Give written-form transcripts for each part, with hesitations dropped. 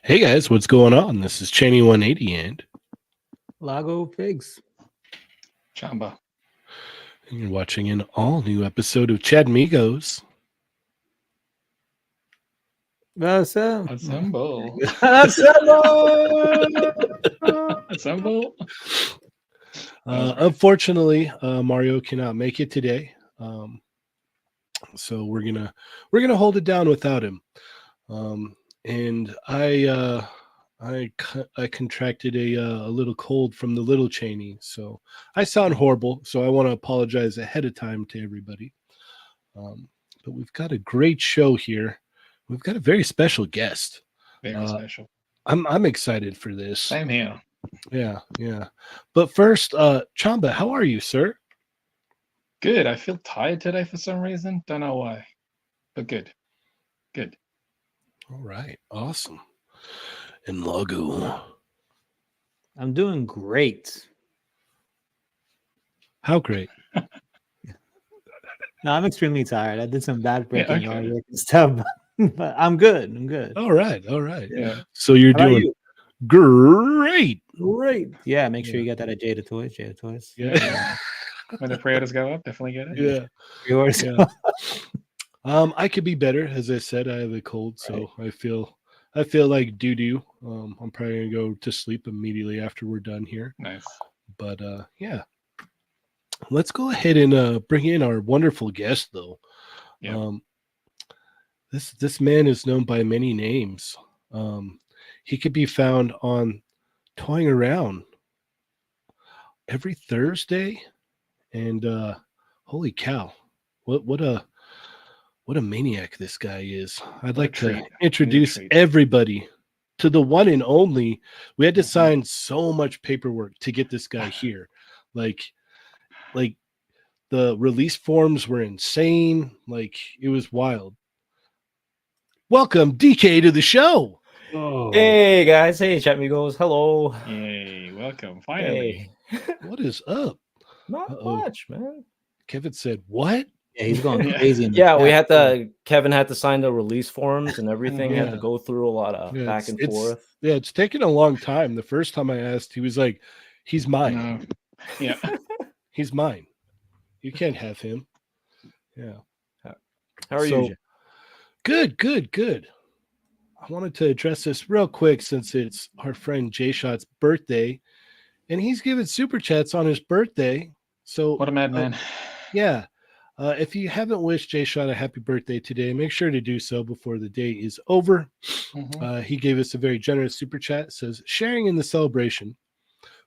Hey guys, what's going on? This is Cheney 180 and Lago pigs. Chamba. and you're watching an all-new episode of Chatmigos. Assemble. Assemble. Assemble. Unfortunately, Mario cannot make it today, so we're gonna hold it down without him. And I contracted a little cold from the little Cheney, so I sound horrible. So I want to apologize ahead of time to everybody. But we've got a great show here. We've got a very special guest. Very special. I'm excited for this. Same here. Yeah. But first, Chamba, how are you, sir? Good. I feel tired today for some reason. Don't know why. But good. Good. All right. Awesome. And Lago. I'm doing great. How great? No, I'm extremely tired. I did some bad breaking okay. yard work and stuff, but I'm good. I'm good. All right. Yeah. So you're How about doing you? great. Great. Yeah, make sure Yeah. you get that at Jada Toys. Jada Toys. Yeah. When the pre-orders go up, definitely get it. Yeah. Yours. Yeah. I could be better. As I said, I have a cold, so I feel like doo-doo. I'm probably gonna go to sleep immediately after we're done here. Nice. But yeah. Let's go ahead and bring in our wonderful guest, though. Yeah. This man is known by many names. He could be found on Toying Around every Thursday, and holy cow, what a What a maniac this guy is. I'd What a like to treat. introduce treat. everybody to the one and only. We had to Mhm. sign so much paperwork to get this guy here. Like the release forms were insane. Like it was wild. Welcome, DK, to the show. Oh, Hey guys, hey Chatmigos, hello. Yay, welcome. Finally. Hey, What is up? not Uh-oh. much, man. Kevin said, "What?" yeah, he's going Yeah. crazy in the Yeah, we chat. had to. Kevin had to sign the release forms and everything. Had to Yeah. go through a lot of Yeah, back and forth. it's taken a long time. The first time I asked, he was like, "He's mine. No. Yeah. He's mine. You can't have him." Yeah. How are So- you? Jay? Good. I wanted to address this real quick since it's our friend Jay Shot's birthday, and he's giving super chats on his birthday. So What a madman. yeah. If you haven't wished Jay Shot a happy birthday today, make sure to do so before the day is over. Mhm. He gave us a very generous super chat. It says, sharing in the celebration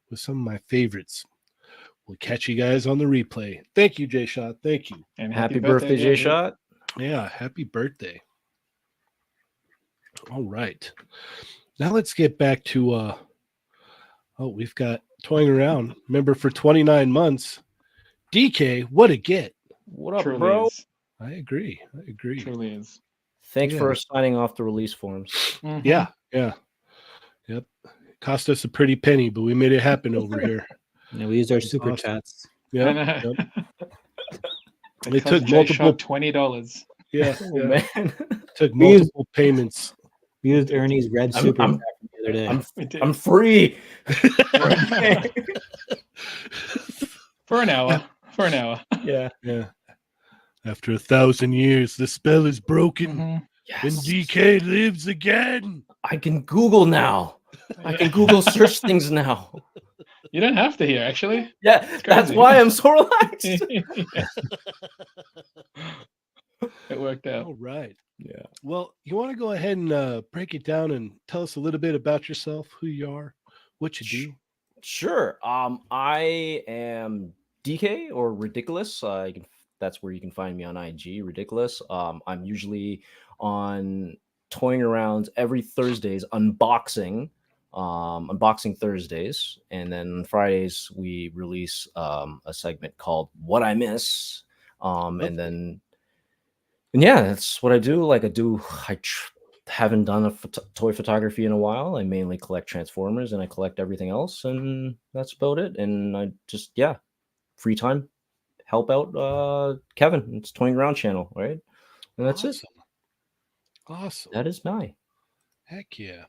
with some of my favorites. We'll catch you guys on the replay. Thank you, Jay Shot. Thank you. And Happy birthday, again, Jay dude. Shot. Yeah, happy birthday. All right. Now let's get back to we've got toying around. Remember, for 29 months, DK, what a get. What up, Truly bro? is. I agree. Truly is. Thanks Yeah. for signing off the release forms. Mhm. Yeah. Yep. Cost us a pretty penny, but we made it happen over here. Yeah, we used our That's super awesome. chats. Yeah. And, It because took Jay multiple- shot $20. Yeah. Oh, yeah. man, Took We used- multiple payments. We used Ernie's red I'm- super I'm- chat from the other day. We did. I'm free. For an hour. For an hour. Yeah. Yeah. After 1,000 years, the spell is broken Mhm. and Yes. DK lives again. I can Google now. I can Google search things now. You don't have to hear, actually. Yeah, that's crazy. why I'm so relaxed. Yeah. It worked out. All right. Yeah. Well, you want to go ahead and break it down and tell us a little bit about yourself, who you are, what you do? Sure. I am DK or Ridiculous. That's where you can find me on IG, Ridiculous. I'm usually on Toying Around every Thursdays, unboxing Thursdays, and then on Fridays we release a segment called What I Miss. And yeah, that's what I do. Like haven't done a toy photography in a while. I mainly collect Transformers and I collect everything else, and that's about it. And I just free time help out Kevin. It's Toying Around channel, right? And that's it. Awesome. That is my. Heck yeah.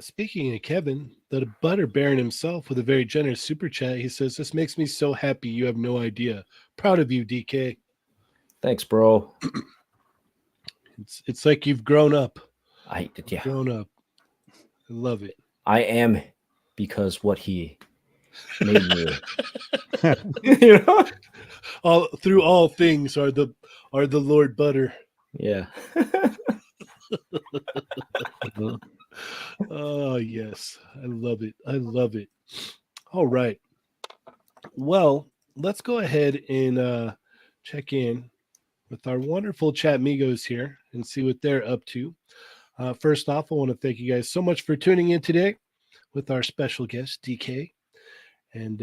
Speaking of Kevin, the Butter Baron himself with a very generous super chat, he says, "This makes me so happy. You have no idea. Proud of you, DK. Thanks, bro. It's like you've grown up. Yeah. Grown up. I love it. I am, because what he made me. You know? All through all things are the Lord Butter. Yeah. Oh yes, I love it. All right, well, let's go ahead and check in with our wonderful Chatmigos here and see what they're up to. First off, I want to thank you guys so much for tuning in today with our special guest DK, and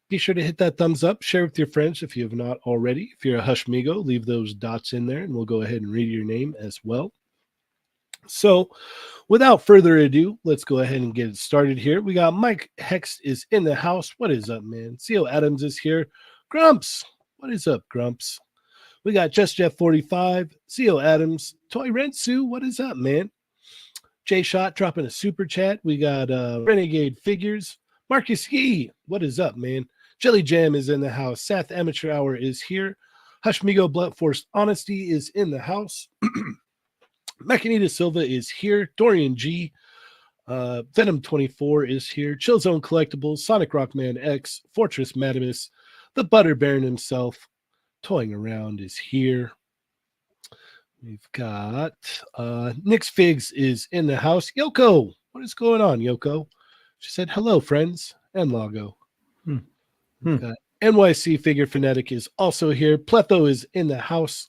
be sure to hit that thumbs up, share with your friends if you have not already. If you're a Hushmigo, leave those dots in there and we'll go ahead and read your name as well. So without further ado, let's go ahead and get it started here. We got Mike Hex is in the house. What is up, man? CO Adams is here. Grumps, what is up, Grumps? We got Just Jeff 45, CO Adams, Toy Rensu, what is up, man? Jay Shot dropping a super chat. We got Renegade Figures. Marcus Ski, what is up, man? Jelly Jam is in the house. Seth Amateur Hour is here. Hushmigo Blunt Force Honesty is in the house. Machinita Silva is here. Dorian G. Venom 24 is here. Chillzone Collectibles, Sonic Rockman X, Fortress Madamus, the Butter Baron himself, Toying Around is here. We've got Nick's Figs is in the house. Yoko, what is going on, Yoko? She said, hello, friends, and Lago. We've got NYC Figure Fanatic is also here. Pletho is in the house.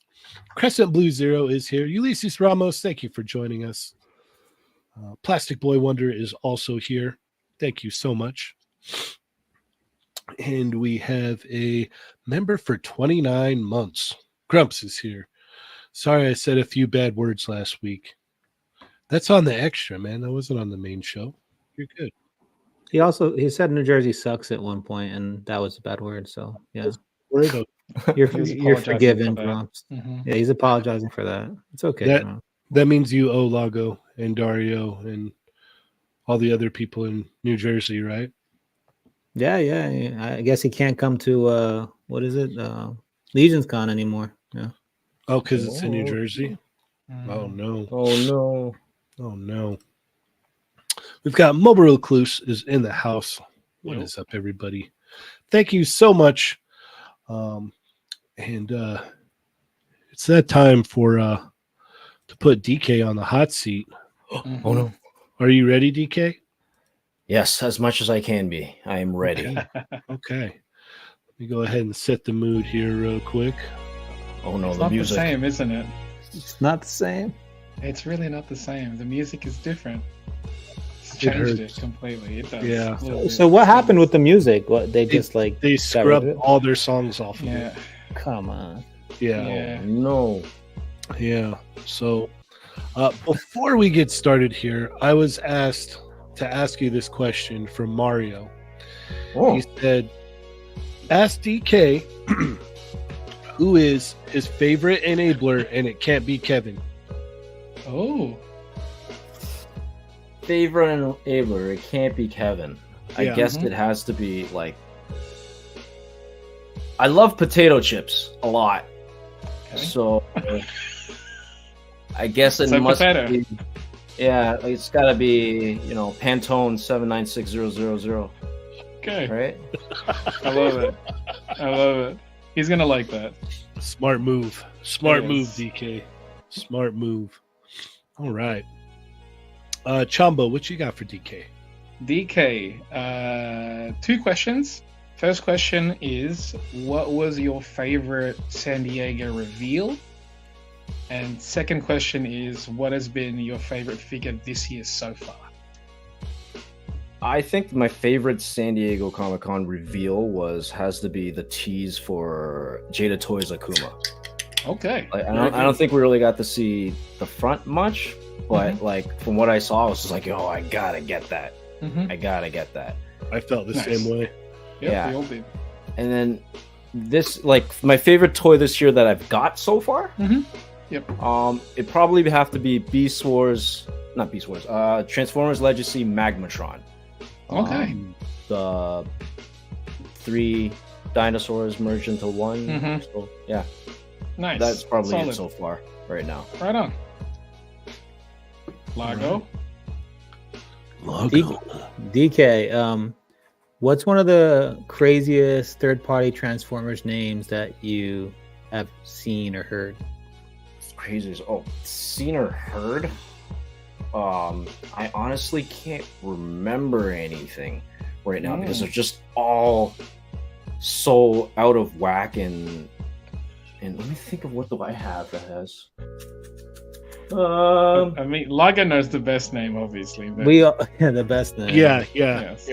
Crescent Blue Zero is here. Ulysses Ramos, thank you for joining us. Plastic Boy Wonder is also here. Thank you so much. And we have a member for 29 months. Grumps is here. Sorry I said a few bad words last week. That's on the extra, man. That wasn't on the main show. You're good. He said New Jersey sucks at one point, and that was a bad word. So yeah, Word of- you're He was you're apologizing forgiven, for that. Grumps. Mhm. Yeah, he's apologizing for that. It's okay. That- Grumps. That means you owe Lago and Dario and all the other people in New Jersey, right? Yeah. I guess he can't come to what is it? Legion's Con anymore. Yeah. Oh, because it's in New Oh. Jersey? Oh, Mhm. no. Oh no. Oh, no. We've got Mobile Recluse is in the house. What Yep. is up, everybody? Thank you so much. And it's that time for to put DK on the hot seat. Mhm. Oh no. Are you ready, DK? Yes, as much as I can be. I am ready. Okay. Let me go ahead and set the mood here real quick. Oh no, It's the not the music. same, isn't it? It's not the same. It's really not the same. The music is different. It's It changed it hurts. completely. It does. Yeah. A little bit. So what happened with the music? What they just like? They rid scrubbed of it? all their songs off of Yeah. it. Come on. Yeah. Yeah. Oh, no. Yeah. So before we get started here, I was asked to ask you this question from Mario. Oh, He said, ask DK who is his favorite enabler, and it can't be Kevin. Oh. favorite enabler. It can't be Kevin. I Yeah. guess Mhm. it has to be like. I love potato chips a lot, Okay. so I guess it So must potato. be. Yeah, it's got to be Pantone 796000, Okay. right? I love it. I love it. He's gonna like that. Smart move. Smart It move, is. DK. Smart move. All right. Chamba, what you got for DK? DK, 2 questions. First question is, what was your favorite San Diego reveal? And second question is, what has been your favorite figure this year so far? I think my favorite San Diego Comic Con reveal has to be the tease for Jada Toys Akuma. Okay. Like, Very I don't good. think we really got to see the front much, but like from what I saw, I was just like, oh, I gotta get that. Mhm. I gotta get that. I felt the Nice. same way. Yep, Yeah. we all did. And then this, like, my favorite toy this year that I've got so far, Yep. it'd probably have to be not Beast Wars, Transformers Legacy Magmatron. Okay. The 3 dinosaurs merged into one. Mhm. So yeah, Nice. that's probably Solid. it so far right now. Right on. Lago. Lago. DK, what's one of the craziest third-party Transformers names that you have seen or heard? It's crazy. Seen or heard? I honestly can't remember anything right now because they're just all so out of whack and let me think of what do I have that has. I mean, Lago knows the best name, obviously. But The best name. Yeah. Yes.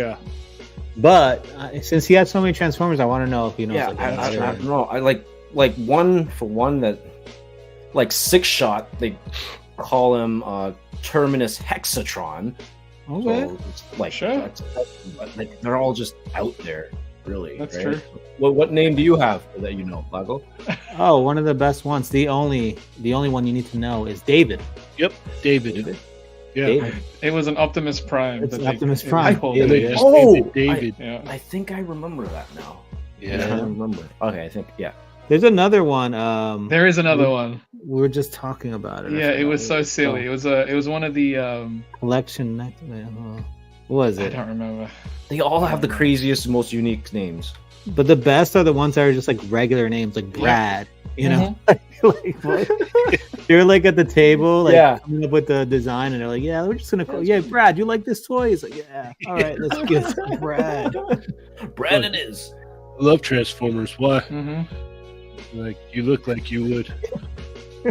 But since he had so many Transformers, I want to know if he knows. Yeah, like, I another- don't know. I like one for one that like Six Shot. They call him Terminus Hexatron. Okay. So it's like Sure. but, like, they're all just out there, really. That's right? true. What name do you have that you know, Lago? Oh, one of the best ones. The only one you need to know is David. David. Yeah. David. It was an Optimus Prime. It's that Optimus they Prime. called Yeah, it. yeah. Yes, Oh, David. Yeah. I think I remember that now. I Yeah. remember. Okay, I think There's another one. There is another one. We were just talking about it. I Yeah, it forgot was what so it's silly. called. It was one of the Collection. What was I it? don't remember. they all have the craziest, most unique names. But the best are the ones that are just like regular names, like Brad. You know, like what? They're like at the table, like Yeah. coming up with the design, and they're like, "Yeah, we're just gonna call. Yeah, Brad, you like this toy?" He's like, "Yeah, all right, let's get it to Brad." Brad it is. I love Transformers. Why? hmm Like, you look like you would.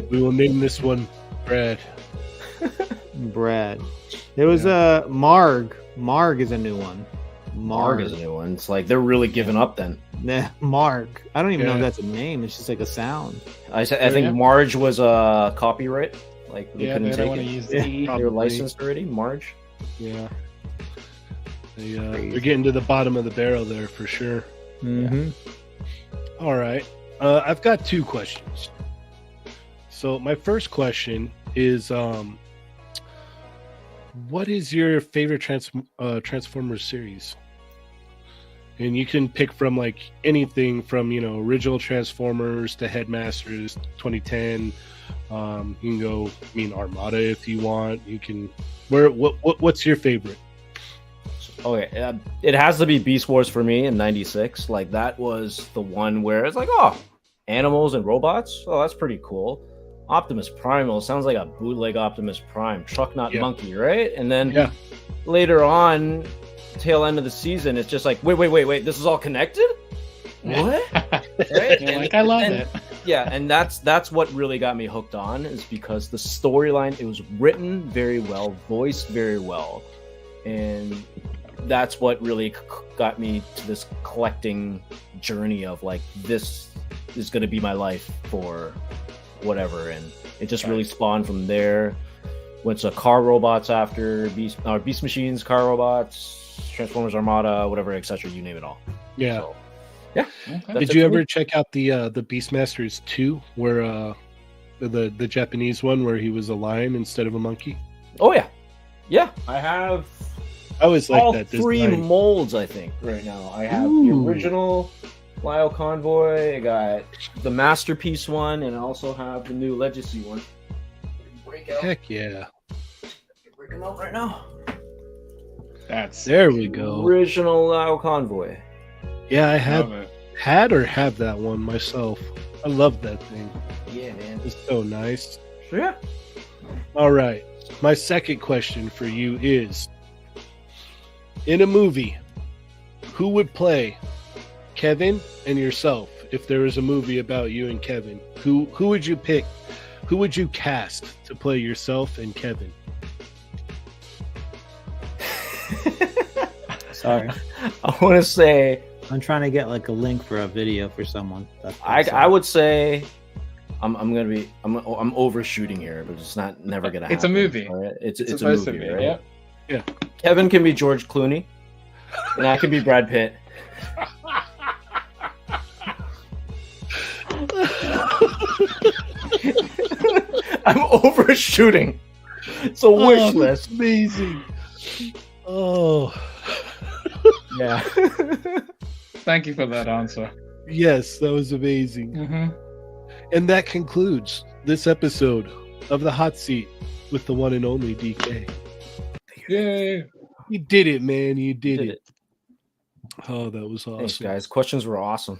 We will name this one Brad. Brad. There was a Marg. Marg is a new one. Marg is a new one. It's like they're really giving up then. Nah, Marg. I don't even know if Yeah. that's a name. It's just like a sound. I think Marge was a copyright. Like they Yeah, couldn't they don't take want to it. use the E. They were Probably. licensed already. Marge. Yeah. They're getting to the bottom of the barrel there for sure. Mm-hmm. All right. I've got two questions. So my first question is, what is your favorite Transformers series? And you can pick from like anything from, original Transformers to Headmasters 2010. You can go, Armada if you want. You can. What's your favorite? Okay, it has to be Beast Wars for me in '96. Like that was the one where it's like, oh, animals and robots. Oh, that's pretty cool. Optimus Primal sounds like a bootleg Optimus Prime, truck not monkey, right? And then later on, tail end of the season, it's just like, wait, this is all connected. What? Right? You're like, I love it. Yeah, and that's what really got me hooked on, is because the storyline, it was written very well, voiced very well, and that's what really got me to this collecting journey of like, this is going to be my life for whatever, and it just really spawned from there. Went to car robots after Beast Machines, car robots, Transformers Armada, whatever, etc. You name it all. Yeah. So, yeah. Okay. Did you ever check out the Beastmasters 2, where the Japanese one where he was a lion instead of a monkey? Oh yeah. I have I always like all that. three design. molds. I think right now I have the Ooh. original Lyle Convoy. I got the Masterpiece one, and I also have the new Legacy one. Break out. Heck yeah! Break them out right now. That's There we go. Original Lyle Convoy. Yeah, I love it. had that one myself. I love that thing. Yeah, man. It's so nice. So yeah. All right. My second question for you is, in a movie, who would play Kevin and yourself if there was a movie about you and Kevin? Who would you pick? Who would you cast to play yourself and Kevin? Sorry. I want to say I'm trying to get like a link for a video for someone. I would say I'm overshooting here, but it's never gonna happen. It's a movie. All right? It's a supposed movie, to be, right? yeah. Kevin can be George Clooney, and I can be Brad Pitt. I'm overshooting. It's a wish list. Amazing. Oh. Yeah. Thank you for that answer. Yes, that was amazing. Mm-hmm. And that concludes this episode of The Hot Seat with the one and only DK. Yay! You did it, man. You did Did it. Oh, that was awesome. Thanks, guys. Questions were awesome.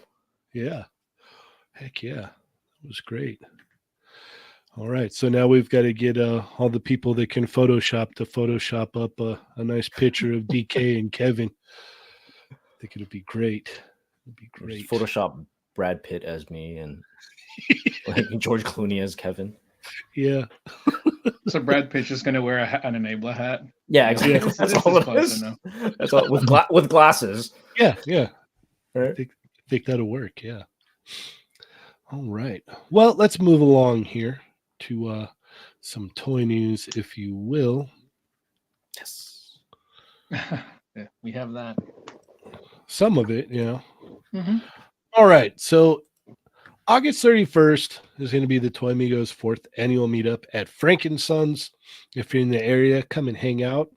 Yeah. Heck yeah. It was great. All right. So now we've got to get all the people that can Photoshop up a nice picture of DK and Kevin. I think it'll be great. It'll be great. Photoshop Brad Pitt as me and like George Clooney as Kevin. Yeah. So Brad Pitt's just gonna wear an enabler hat. Yeah, exactly. This That's is all it close is. enough. That's all with glasses. Yeah. Yeah. Right. I think that'll work. Yeah. All right. Well, let's move along here to some toy news, if you will. Yes. Yeah, we have that. Some of it, Mm-hmm. All right. So August 31st is going to be the Toymigos 4th annual meetup at Frankensons. If you're in the area, come and hang out.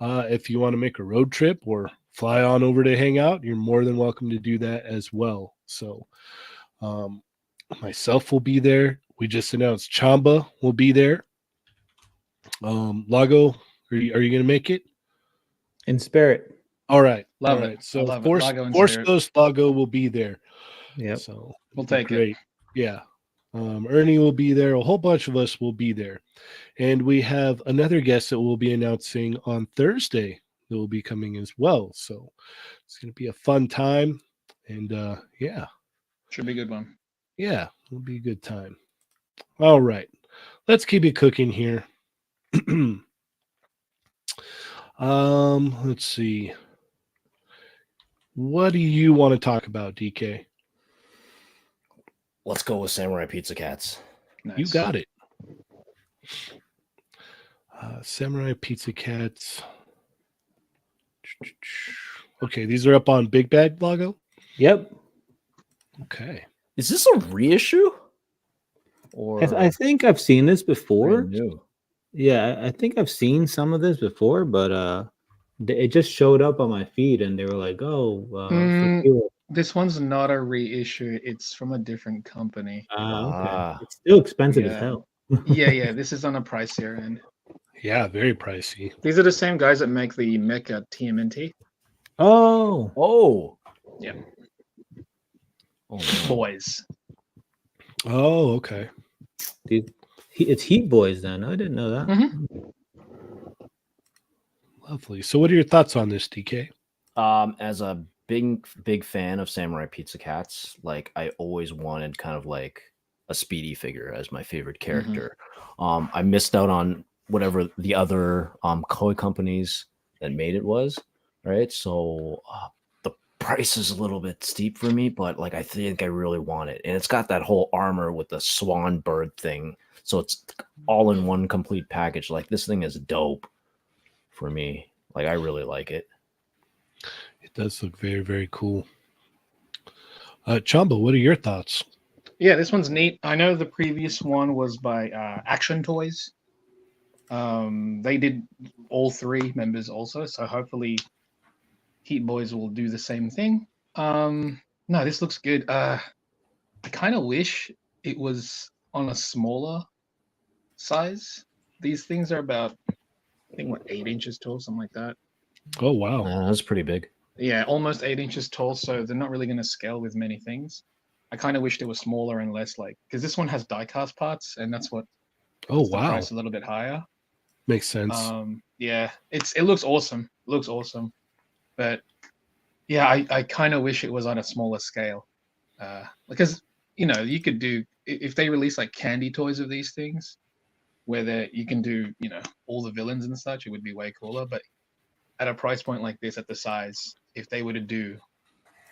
If you want to make a road trip or fly on over to hang out, you're more than welcome to do that as well. So myself will be there. We just announced Chamba will be there. Lago, are you going to make it? In spirit. All right. Love All it. right. I So love it. Force Lago in Force spirit. Ghost Lago will be there. Yep. So We'll take great. it. Yeah. Ernie will be there. A whole bunch of us will be there. And we have another guest that we'll be announcing on Thursday that will be coming as well. So it's going to be a fun time. And yeah, Should be a good one. it'll be a good time. All right. Let's keep it cooking here. Let's see. What do you want to talk about, DK? Let's go with Samurai Pizza Cats. Nice. You got it. Samurai Pizza Cats. Okay, these are up on Big Bad Lago. Yep. Okay. Is this a reissue? Or I think I've seen this before. brand new? Yeah, I think I've seen some of this before, but it just showed up on my feed, and they were like, "Oh, for Mm, sure." This one's not a reissue. It's from a different company. Okay. Ah. It's still expensive as Yeah. hell. Yeah. This is on a pricier end. Yeah, very pricey. These are the same guys that make the Mecha TMNT. Oh, Oh. Yeah. Oh, no. Boys. Oh, okay. dude, it's Heat Boys then. I didn't know that. Mhm. Lovely. So, what are your thoughts on this, DK? As a big fan of Samurai Pizza Cats, like I always wanted kind of like a Speedy figure as my favorite character. I missed out on whatever the other koi companies that made it was, right? So the price is a little bit steep for me, but like I think I really want it. And it's got that whole armor with the swan bird thing. So it's all in one complete package. Like this thing is dope for me. Like I really like it. It does look very, very cool. Chamba, what are your thoughts? Yeah, this one's neat. I know the previous one was by Action Toys. They did all three members also, so hopefully Heat Boys will do the same thing. No, this looks good. I kind of wish it was on a smaller size. These things are about, I think, what, 8 inches tall, something like that. Oh, wow. That's pretty big. Yeah, almost 8 inches tall, so they're not really going to scale with many things. I kind of wish they were smaller and less like, because this one has die-cast parts, and that's what Oh, puts the wow. price a little bit higher. Makes sense. Yeah, it looks awesome. Looks awesome, but yeah, I kind of wish it was on a smaller scale, because you could do if they release like candy toys of these things, where you can do all the villains and such, it would be way cooler. But at a price point like this, at the size, if they were to do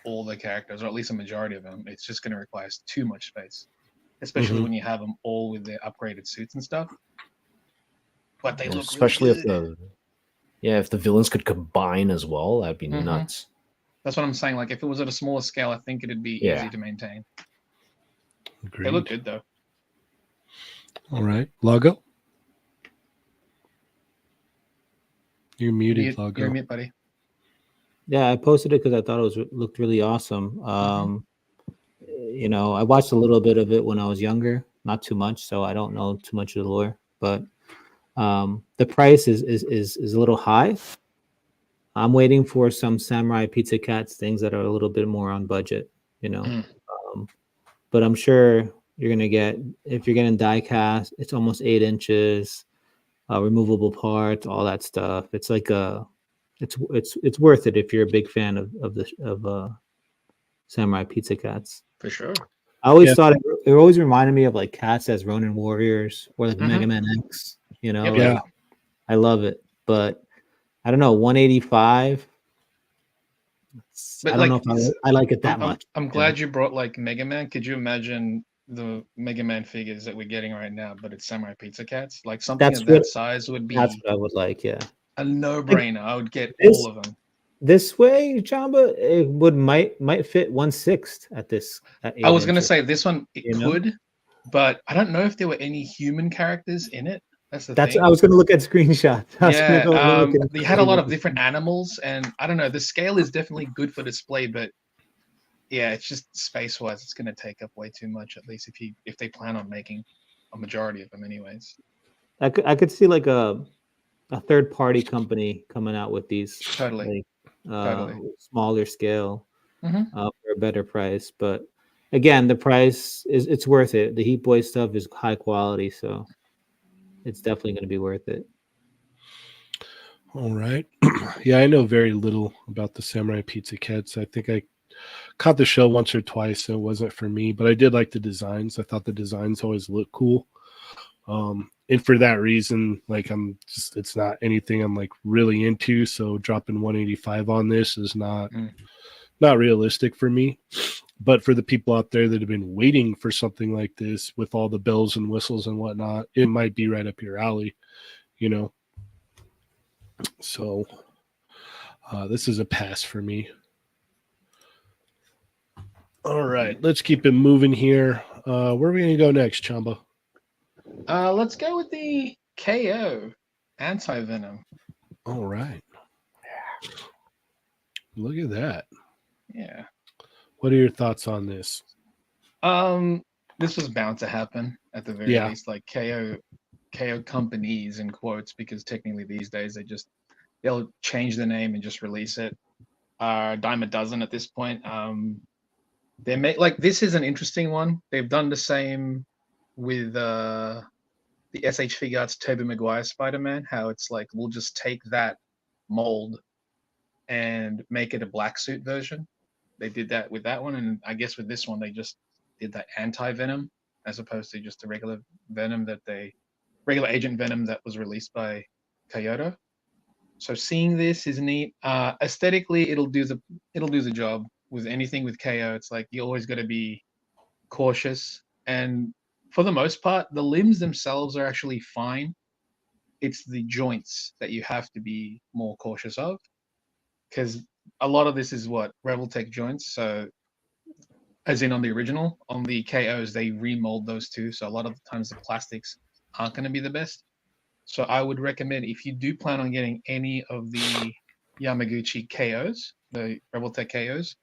all the characters, or at least a majority of them, it's just going to require too much space, especially Mhm. when you have them all with their upgraded suits and stuff. But they And look especially really good. if the villains could combine as well, that'd be Mhm. nuts. That's what I'm saying. Like if it was at a smaller scale, I think it'd be Yeah. easy to maintain. Agreed. They look good though. All right. Lago? You're muted, Lago. You're mute, buddy. Yeah, I posted it because I thought looked really awesome. I watched a little bit of it when I was younger, not too much, so I don't know too much of the lore. But the price is a little high. I'm waiting for some Samurai Pizza Cats things that are a little bit more on budget, but I'm sure you're gonna get, if you're getting die cast, it's almost 8 inches, removable parts, all that stuff. It's like it's worth it if you're a big fan of Samurai Pizza Cats. For sure. I always Yeah. thought it always reminded me of like cats as Ronin Warriors or like Mhm. Mega Man X. Yep. Like, Yeah. I love it, but I don't know, 185. But I don't know if I like it that much. I'm glad you brought like Mega Man. Could you imagine the Mega Man figures that we're getting right now, but it's Samurai Pizza Cats? Like something That's of what- that size would be That's what I would like. Yeah. a no-brainer. I would get This- all of them. This way, Chamba, it might fit 1/6 at this. At I 8 was gonna inches. say this one it You know? could, but I don't know if there were any human characters in it. That's the That's thing. I was gonna look at screenshots. I was Yeah, gonna go look at they had a lot of different animals, and I don't know. The scale is definitely good for display, but yeah, it's just space-wise, it's going to take up way too much. At least if they plan on making a majority of them, anyways. I could see like a third-party company coming out with these Totally. smaller scale Mhm. For a better price. But again, the price it's worth it. The Heat Boy stuff is high quality, so it's definitely going to be worth it. All right. Yeah, I know very little about the Samurai Pizza Cats. I think I caught the show once or twice, and it wasn't for me. But I did like the designs. I thought the designs always look cool. And for that reason, like it's not anything I'm like really into. So dropping 185 on this is not realistic for me. But for the people out there that have been waiting for something like this with all the bells and whistles and whatnot, it might be right up your alley, you know. So this is a pass for me. All right, let's keep it moving here. Where are we going to go next, Chamba? Let's go with the KO Anti-Venom. All right. Look at that. Yeah. What are your thoughts on this? This was bound to happen at the very least. Like KO companies in quotes, because technically these days they'll change the name and just release it. Dime a dozen at this point. They make like this is an interesting one. They've done the same with the SH Figure Arts Tobey Maguire Spider-Man. How it's like we'll just take that mold and make it a black suit version. They did that with that one, and I guess with this one they just did that Anti-Venom as opposed to just a regular Venom regular Agent Venom that was released by Kyoto. So seeing this is neat. Aesthetically, it'll do the job. With anything with KO, it's like you always got to be cautious, and for the most part, the limbs themselves are actually fine. It's the joints that you have to be more cautious of, because a lot of this is what Revoltech joints. So, as in on the original, on the KOs, they remold those too. So a lot of the times the plastics aren't going to be the best. So I would recommend, if you do plan on getting any of the Yamaguchi KOs, the Revoltech KOs,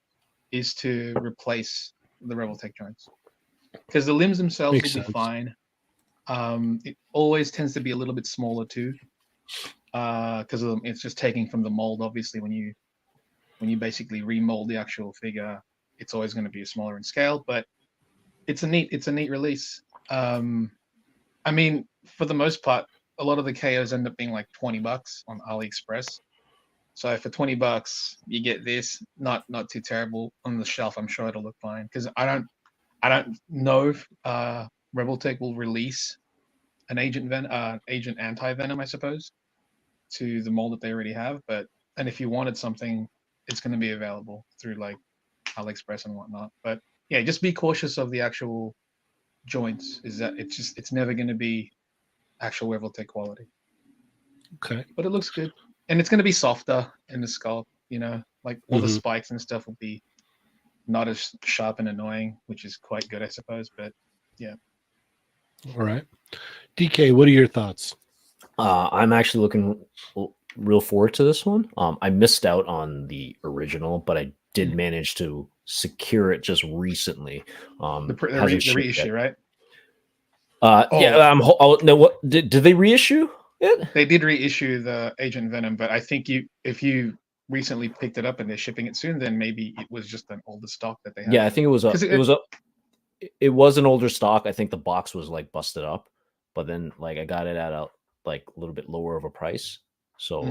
is to replace the Revoltech joints, because the limbs themselves will be fine. It always tends to be a little bit smaller too, because it's just taking from the mold. Obviously, when you basically remold the actual figure, it's always going to be smaller in scale. But it's a neat release. I mean, for the most part, a lot of the KOs end up being like $20 on AliExpress. So for $20, you get this, not too terrible on the shelf. I'm sure it'll look fine, because I don't know if Revoltech will release an Agent Anti-Venom, I suppose, to the mold that they already have. And if you wanted something, it's going to be available through like AliExpress and whatnot. But yeah, just be cautious of the actual joints. Is that it's never going to be actual Revoltech quality. Okay, but it looks good. And it's going to be softer in the sculpt, like all the spikes and stuff will be not as sharp and annoying, which is quite good, I suppose. But yeah. All right. DK, what are your thoughts? I'm actually looking real forward to this one. I missed out on the original, but I did manage to secure it just recently. The reissue, right? Yeah. No, what did they reissue it? They did reissue the Agent Venom, but I think if you recently picked it up and they're shipping it soon, then maybe it was just an older stock that they had. Yeah, I think it was an older stock. I think the box was like busted up, but then like I got it at a little bit lower of a price. So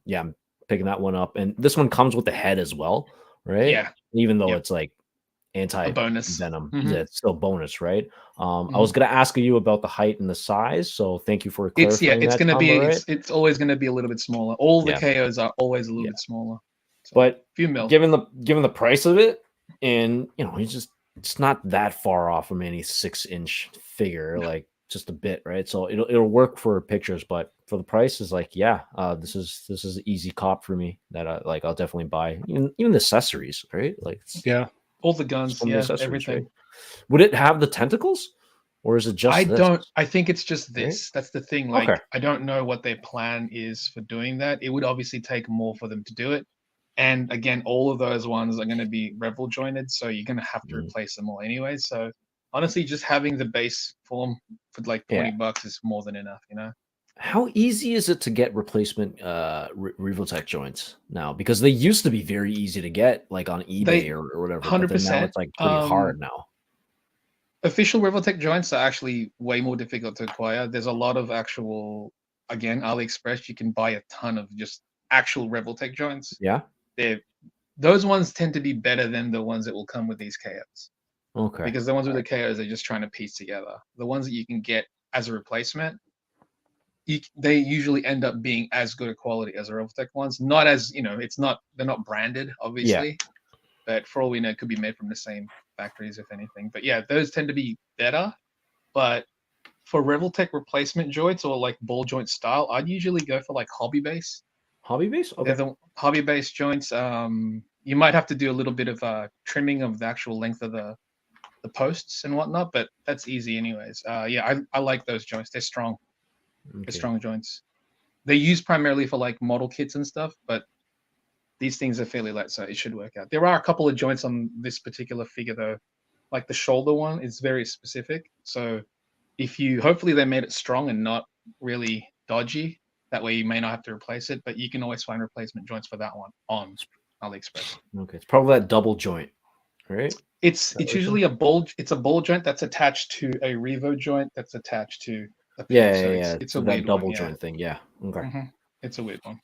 yeah, I'm picking that one up, and this one comes with the head as well, right? Yeah. Even though it's like Anti-Venom, it's still bonus, right? I was gonna ask you about the height and the size, so thank you for clarifying. It's gonna be it's always gonna be a little bit smaller. All the KOs are always a little bit smaller. So, but few mil. given the price of it, and it's not that far off from any 6-inch figure, like just a bit, right? So it'll work for pictures, but for the price is like, this is an easy cop for me that I'll definitely buy. Even the accessories, right? Like all the guns, everything. Right? Would it have the tentacles, or is it just? I think it's just this. Right? That's the thing. Like, I don't know what their plan is for doing that. It would obviously take more for them to do it. And again, all of those ones are going to be Revel jointed, so you're going to have to replace them all anyway. So honestly, just having the base form for like $20 is more than enough. How easy is it to get replacement Revoltech joints now? Because they used to be very easy to get, like on eBay or whatever. 100%. But now it's like pretty hard now. Official Revoltech joints are actually way more difficult to acquire. There's a lot of actual, again, AliExpress. You can buy a ton of just actual Revoltech joints. Yeah, they're those ones tend to be better than the ones that will come with these KOs. Okay. Because the ones with the KOs are just trying to piece together. The ones that you can get as a replacement, they usually end up being as good a quality as the Revoltech ones. Not as, they're not branded, obviously. But for all we know, it could be made from the same factories, if anything. But yeah, those tend to be better. But for Revoltech replacement joints or like ball joint style, I'd usually go for like hobby base. Hobby base? Okay. They're the hobby base joints. You might have to do a little bit of trimming of the actual length of the posts and whatnot, but that's easy anyways. Yeah, I like those joints. They're strong. Okay. They're strong joints. They're used primarily for like model kits and stuff, but these things are fairly light, so it should work out. There are a couple of joints on this particular figure though, like the shoulder one is very specific. So hopefully they made it strong and not really dodgy. That way you may not have to replace it, but you can always find replacement joints for that one on AliExpress. Okay. It's probably that double joint, right? It's usually a ball joint that's attached to a Revo joint that's attached to a piece. Yeah. It's So a that weird double one, joint thing. Yeah. Okay. It's a weird one.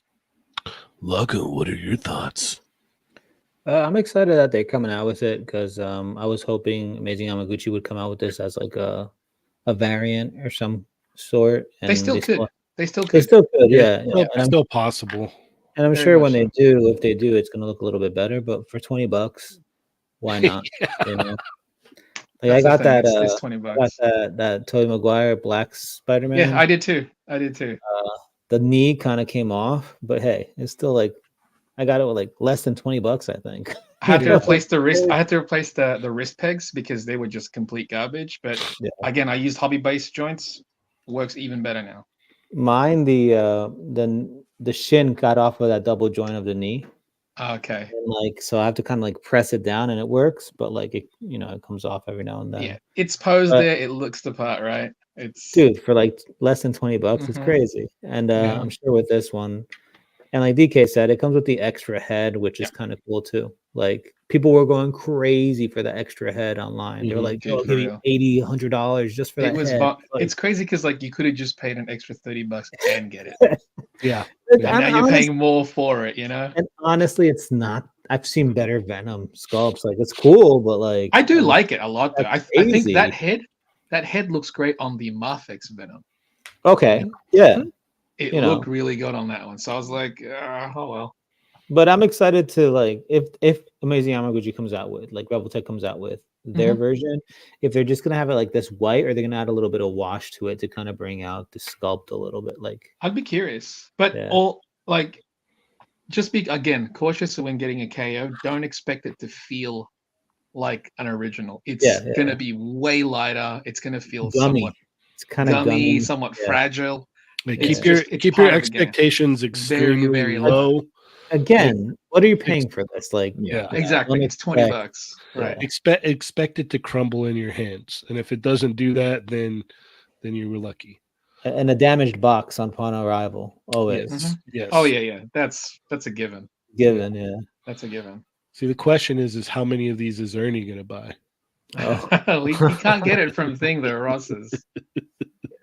Lago, what are your thoughts? I'm excited that they're coming out with it because I was hoping Amazing Yamaguchi would come out with this as like a variant or some sort. And They still could. They still could, yeah. It's still possible. And I'm Very sure when much if they do, it's going to look a little bit better. But for $20, why not? You know, like I got that. It's $20. I got that Tobey Maguire Black Spider-Man. Yeah, I did too. The knee kind of came off, but hey, it's still like I got it with like less than $20, I think. I had to replace the wrist. I had to replace the wrist pegs because they were just complete garbage. But again, I used hobby base joints. Works even better now. Mine, the shin got off of that double joint of the knee. Okay. And like, so I have to kind of like press it down and it works, but like it, it comes off every now and then. Yeah, it's posed there. It looks the part, right? Dude, for like less than $20, it's crazy. And I'm sure with this one, and like DK said, it comes with the extra head, which is kind of cool too. Like people were going crazy for the extra head online. They were like, "Oh, give me $80, $100 just for that head." It's crazy because like you could have just paid an extra $30 and get it. And now you're paying more for it, And honestly, it's not. I've seen better Venom sculpts. Like it's cool, but like I do like it a lot. Though I think that head looks great on the Marfix Venom. Okay, yeah. It looked really good on that one. So I was like, oh well. But I'm excited to like if Amazing Yamaguchi comes out with like Revoltech comes out with their version, if they're just gonna have it like this white, or they're gonna add a little bit of wash to it to kind of bring out the sculpt a little bit. Like I'd be curious, but just be again cautious when getting a KO. Don't expect it to feel like an original. It's gonna be way lighter. It's gonna feel gummy. Somewhat it's kind of gummy, somewhat fragile. Like keep your expectations extremely very low. Again, what are you paying for this? Like, exactly. It's $20, right? Expect it to crumble in your hands, and if it doesn't do that, then you were lucky. And a damaged box upon arrival, always. Yes. Oh yeah. That's a given. That's a given. See, the question is how many of these is Ernie going to buy? Oh. we can't get it from Ross's.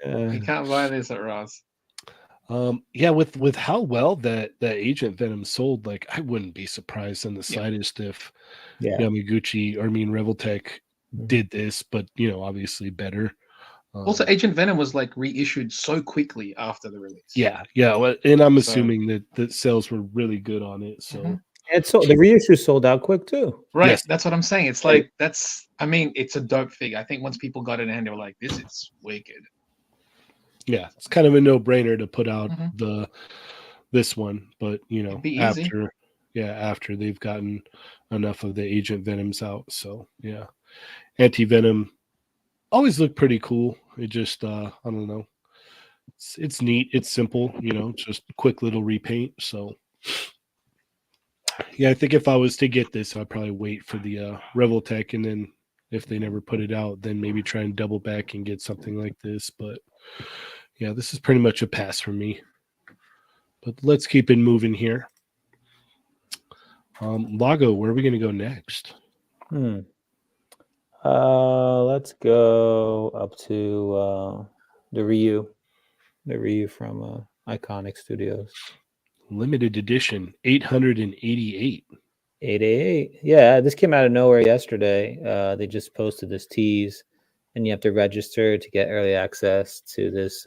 You can't buy this at Ross. With how well that Agent Venom sold, like I wouldn't be surprised in the slightest if Yamaguchi, Revoltech did this, but obviously better. Also, Agent Venom was like reissued so quickly after the release. Yeah. Well, and I'm assuming that the sales were really good on it. So and so the reissue sold out quick too. Right. Yes. That's what I'm saying. It's like it's a dope figure. I think once people got it in, they were like, "This is wicked." Yeah, it's kind of a no-brainer to put out this one, but after they've gotten enough of the Agent Venoms out, so yeah, Anti-Venom always looked pretty cool. It just I don't know, it's neat, it's simple, just quick little repaint. So yeah, I think if I was to get this, I'd probably wait for the Revoltech, and then if they never put it out, then maybe try and double back and get something like this, but. Yeah, this is pretty much a pass for me. But let's keep it moving here. Lago, where are we going to go next? Let's go up to the Ryu from Iconic Studios. Limited edition, 888. 888. Yeah, this came out of nowhere yesterday. They just posted this tease, and you have to register to get early access to this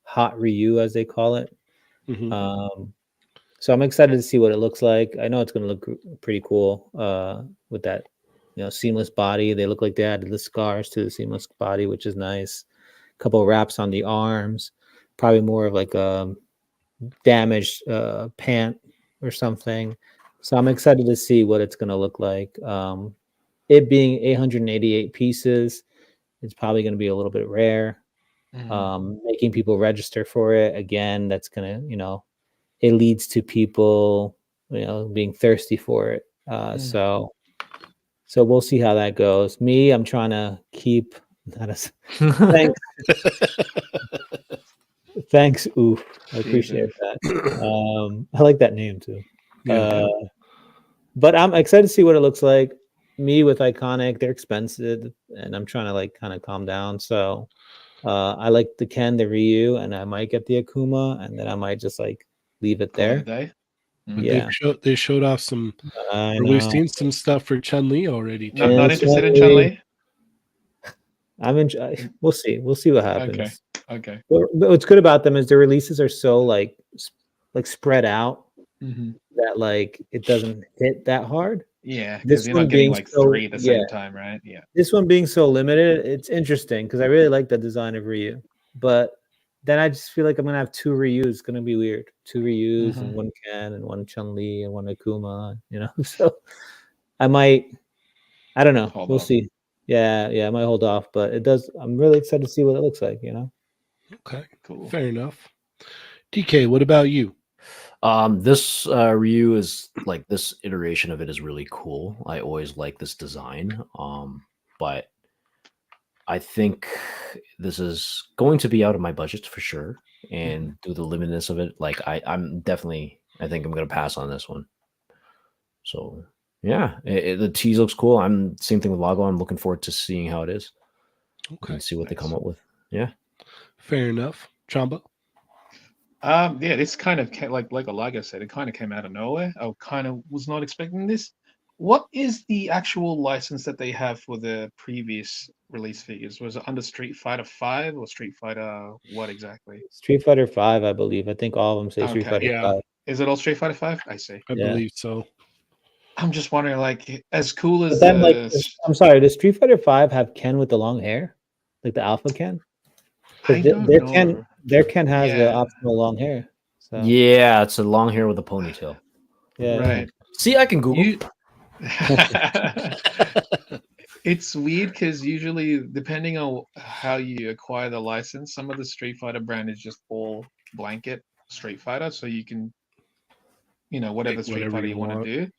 hot Ryu, as they call it. Mhm. So I'm excited to see what it looks like. I know it's going to look pretty cool with that, seamless body. They look like they added the scars to the seamless body, which is nice. A couple of wraps on the arms, probably more of like a damaged pant or something. So I'm excited to see what it's going to look like. It being 888 pieces, it's probably going to be a little bit rare. Making people register for it again, that's going to, it leads to people, being thirsty for it. So we'll see how that goes. Me, I'm trying to keep that as thanks. Thanks. Oof. I appreciate that. I like that name too. Yeah. But I'm excited to see what it looks like. Me with Iconic, they're expensive, and I'm trying to like kind of calm down. So I like the Ken, the Ryu, and I might get the Akuma, and then I might just like leave it Call it a there. day. But Yeah, they showed off some. I Or we've know. seen some stuff for Chun-Li already. Not, too. not It's interested in Chun-Li. Chun-Li? I'm in. We'll see. We'll see what happens. Okay. But what's good about them is the releases are so like spread out Mm-hmm. that like it doesn't hit that hard. Yeah, because This you're one not getting being like so 3 at the same time, right? Yeah. this one being so limited, it's interesting because I really like the design of Ryu, but then I just feel like I'm gonna have 2 Ryus. It's gonna be weird. 2 Ryus and Mhm. one Ken and one Chun-Li and one Akuma. So I might. I don't know. Hold We'll off. see. Yeah, I might hold off, but it does. I'm really excited to see what it looks like. Okay, Cool. fair enough. DK, what about you? This Ryu is like this iteration of it is really cool. I always like this design. But I think this is going to be out of my budget for sure. And due to the limitedness of it, like I'm definitely I think I'm gonna pass on this one. So yeah, the tease looks cool. I'm same thing with Lago. I'm looking forward to seeing how it is Okay, and see what they Nice. come up with. Yeah. fair enough. Chamba. Yeah, this kind of like Lago said, it kind of came out of nowhere. I kind of was not expecting this. What is the actual license that they have for the previous release figures? Was it under Street Fighter 5 or Street Fighter what exactly? Street Fighter 5, I believe. I think all of them say Street Okay. Fighter Yeah. 5. Is it all Street Fighter 5? I see. I Yeah. believe so. I'm just wondering, like, as cool But as then, like, the I'm sorry, does Street Fighter 5 have Ken with the long hair, like the Alpha Ken? I Because don't know. their Ken has the Yeah, optional long hair. So Yeah, it's a long hair with a ponytail. yeah. right. See, I can Google. You It's weird because usually, depending on how you acquire the license, some of the Street Fighter brand is just all blanket Street Fighter, so you can, whatever Pick Street whatever Fighter you you want want. to do.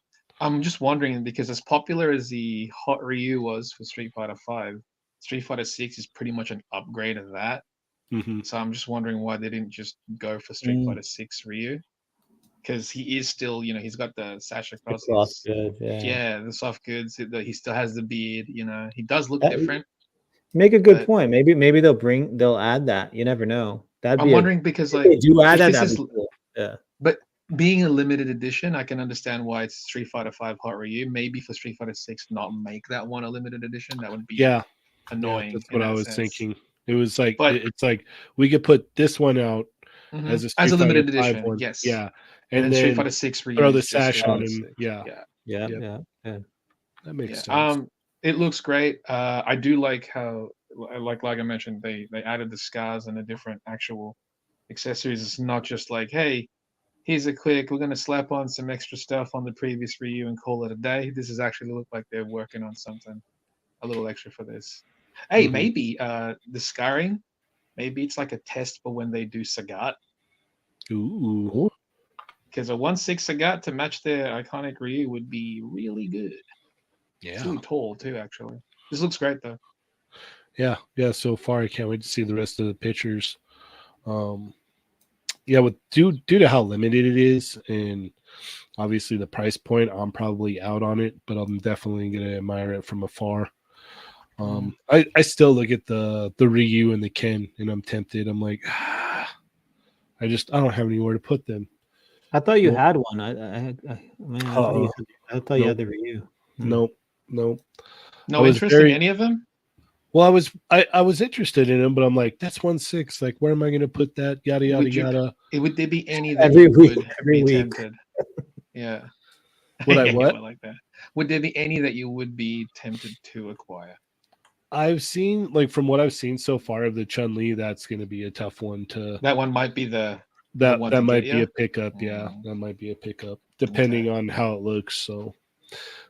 I'm just wondering because as popular as the Hot Ryu was for Street Fighter 5, Street Fighter 6 is pretty much an upgrade of that. Hmm. So I'm just wondering why they didn't just go for Street Fighter 6 Ryu because he is still, he's got the sash The across cloth his, good, yeah. yeah, the soft goods. He still has the beard. He does look That- different. Make a good But point. Maybe they'll add that. You never know. That'd I'm be wondering because, if like, they do add if that, this that'd is, be cool. Yeah. but being a limited edition, I can understand why it's Street Fighter 5 Hot Ryu. Maybe for Street Fighter 6, not make that one a limited edition. That would be Yeah, annoying that's in what I that was sense. thinking. It was like But it's like we could put this one out as a as Street a Fighter limited 5 edition, one. yes. Yeah, And then and Street then Fighter 6 Ryu throw the is just sash Street on Fighter and 6. yeah, Yeah. Yeah. Yep. Yeah. that makes Yeah. sense. It looks great. I do like how, like I mentioned, they added the scars and the different actual accessories. It's not just like, hey, here's a quick, we're gonna slap on some extra stuff on the previous Ryu and call it a day. This is actually look like they're working on something a little extra for this. Hey, Mhm. maybe the scarring, maybe it's like a test for when they do Sagat. Ooh, Because a 1/6 Sagat to match their iconic Ryu would be really good. It's yeah, really tall too, actually. This looks great though. yeah. So far, I can't wait to see the rest of the pictures. Um, yeah, with due to how limited it is, and obviously the price point, I'm probably out on it, but I'm definitely gonna admire it from afar. I still look at the Ryu and the Ken, and I'm tempted. I'm like, I don't have anywhere to put them. I thought you Nope. had one. Man, I thought you had the Ryu. Nope. Nope. I No was interest in very any of them? well. I was interested in him, but I'm like, that's 1/6. Like, where am I going to put that? Yada yada Would you? yada. Would there be any that Every you week, would every be week. tempted? Yeah. Would I Yeah, what? I like that. Would there be any that you would be tempted to acquire? I've seen like from what I've seen so far of the Chun-Li, that's going to be a tough one to. That one might be the That one that to get might be you. a pickup. Yeah, Mm. that might be a pickup depending Okay. on how it looks. So,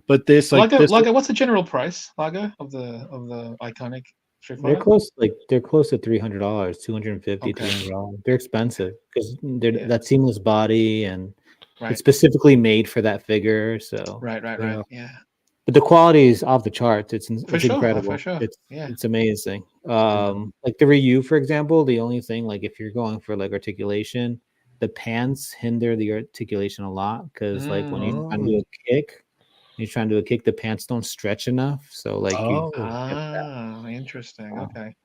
but this like Lago, this. Lago, what's the general price, Lago, of the iconic Street They're Fighter? close, they're close to $300, $250, Okay. $300. They're expensive because Yeah. that seamless body and Right. it's specifically made for that figure. So, Right. Yeah. Yeah. but the quality is off the charts. It's For sure. incredible. For sure. Yeah. It's amazing. Like the Ryu, for example, the only thing like if you're going for like articulation, the pants hinder the articulation a lot because like when you're trying to do a kick, the pants don't stretch enough. So like you Oh, Interesting. Okay.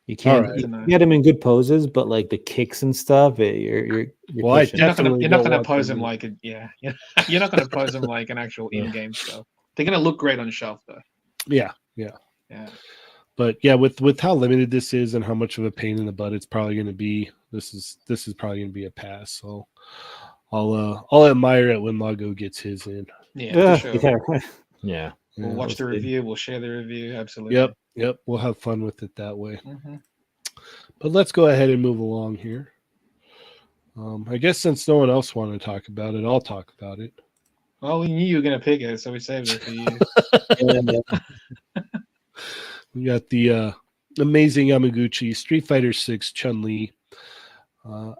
You All can't right. you can get him in good poses, but like the kicks and stuff, you're Well, I pushing. definitely You're not don't gonna want pose them him to- like a You're not gonna pose him like an actual in-game stuff. They're gonna look great on shelf though. Yeah. Yeah. But yeah, with how limited this is and how much of a pain in the butt it's probably going to be, this is probably going to be a pass. So I'll admire it when Lago gets his in. Yeah, for sure. Yeah. We'll watch the review. We'll share the review. Absolutely. Yep. We'll have fun with it that way. Mm-hmm. But let's go ahead and move along here. I guess since no one else wanted to talk about it, I'll talk about it. Well, we knew you were gonna pick it, so we saved it for you. We got the amazing Yamaguchi Street Fighter 6 Chun-Li.